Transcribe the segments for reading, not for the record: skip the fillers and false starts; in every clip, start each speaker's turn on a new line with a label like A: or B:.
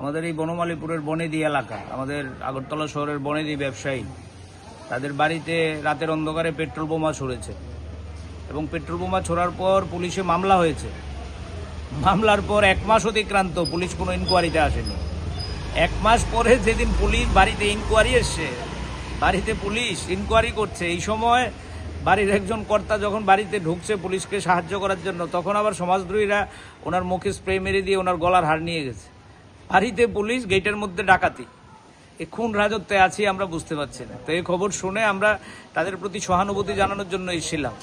A: আমাদের এই বনমালীপুরের বনেদি এলাকা, আমাদের আগরতলা শহরের বনেদি ব্যবসায়ী, তাদের বাড়িতে রাতের অন্ধকারে পেট্রোল বোমা ছুড়েছে এবং পেট্রোল বোমা ছোড়ার পর পুলিশে মামলা হয়েছে। মামলার পর 1 মাস অতিক্রান্ত, পুলিশ কোনো ইনকোয়ারিতে আসেনি। 1 মাস পরে যেদিন পুলিশ বাড়িতে ইনকোয়ারি এসছে, বাড়িতে পুলিশ ইনকোয়ারি করছে, এই সময় বাড়ির একজন কর্তা যখন বাড়িতে ঢুকছে পুলিশকে সাহায্য করার জন্য, তখন আবার সমাজদ্রোহীরা ওনার মুখে স্প্রে মেরে দিয়ে ওনার গলার হাড় নিয়ে গেছে। বাড়িতে পুলিশ, গেটের মধ্যে ডাকাতি। এই খুন রাজত্বে আছি আমরা বুঝতে পারছি না। তো এই খবর শুনে আমরা তাদের প্রতি সহানুভূতি জানানোর জন্য এসেছিলাম।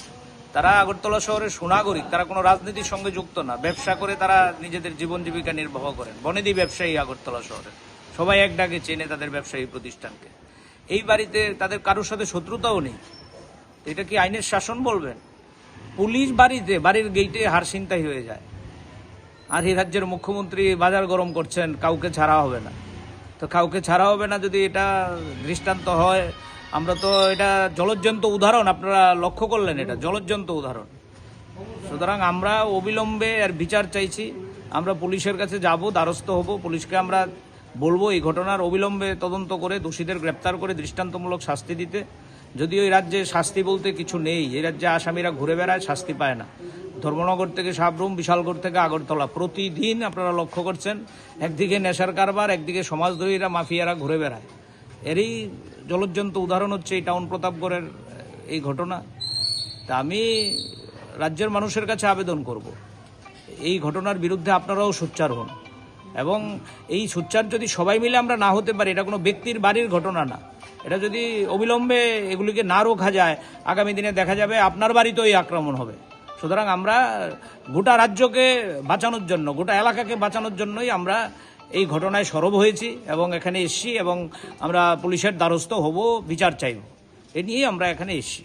A: তারা আগরতলা শহরের সুনাগরিক, তারা কোনো রাজনীতির সঙ্গে যুক্ত না, ব্যবসা করে তারা নিজেদের জীবন জীবিকা নির্বাহ করেন। বনেদি ব্যবসায়ী আগরতলা শহরে, সবাই এক ডাকে চেনে তাদের ব্যবসায়ী প্রতিষ্ঠানকে। এই বাড়িতে তাদের কারোর সাথে শত্রুতাও নেই। এটা কি আইনের শাসন বলবেন? পুলিশ বাড়িতে, বাড়ির গেটে হারছিনতাই হয়ে যায়, আর এই রাজ্যের মুখ্যমন্ত্রী বাজার গরম করছেন, কাউকে ছাড়া হবে না। তো কাউকে ছাড়া হবে না যদি এটা দৃষ্টান্ত হয়, আমরা তো এটা জলজ্জন্ত উদাহরণ, আপনারা লক্ষ্য করলেন, এটা জলজ্জন্ত উদাহরণ। সুতরাং আমরা অবিলম্বে এর বিচার চাইছি। আমরা পুলিশের কাছে যাব, দ্বারস্থ হব, পুলিশকে আমরা বলবো এই ঘটনার অবিলম্বে তদন্ত করে দোষীদের গ্রেপ্তার করে দৃষ্টান্তমূলক শাস্তি দিতে। যদিও এই রাজ্যে শাস্তি বলতে কিছু নেই, এই রাজ্যে আসামিরা ঘুরে বেড়ায়, শাস্তি পায় না। ধর্মনগর থেকে সাবরুম, বিশালগড় থেকে আগরতলা, প্রতিদিন আপনারা লক্ষ্য করছেন একদিকে নেশার কারবার, একদিকে সমাজদ্রোহীরা, মাফিয়ারা ঘুরে বেড়ায়। এরই জলজ্জন্ত উদাহরণ হচ্ছে এই টাউন প্রতাপগড়ের এই ঘটনা। তা আমি রাজ্যের মানুষের কাছে আবেদন করব, এই ঘটনার বিরুদ্ধে আপনারাও সোচ্চার হন, এবং এই সোচ্চার যদি সবাই মিলে আমরা না হতে পারি, এটা কোনো ব্যক্তির বাড়ির ঘটনা না, এটা যদি অবিলম্বে এগুলিকে না রোখা যায়, আগামী দিনে দেখা যাবে আপনার বাড়িতেও এই আক্রমণ হবে। সুতরাং আমরা গোটা রাজ্যকে বাঁচানোর জন্য, গোটা এলাকাকে বাঁচানোর জন্যই আমরা এই ঘটনায় সরব হয়েছি এবং এখানে এসেছি, এবং আমরা পুলিশের দ্বারস্থ হব, বিচার চাইব, এ নিয়েই আমরা এখানে এসেছি।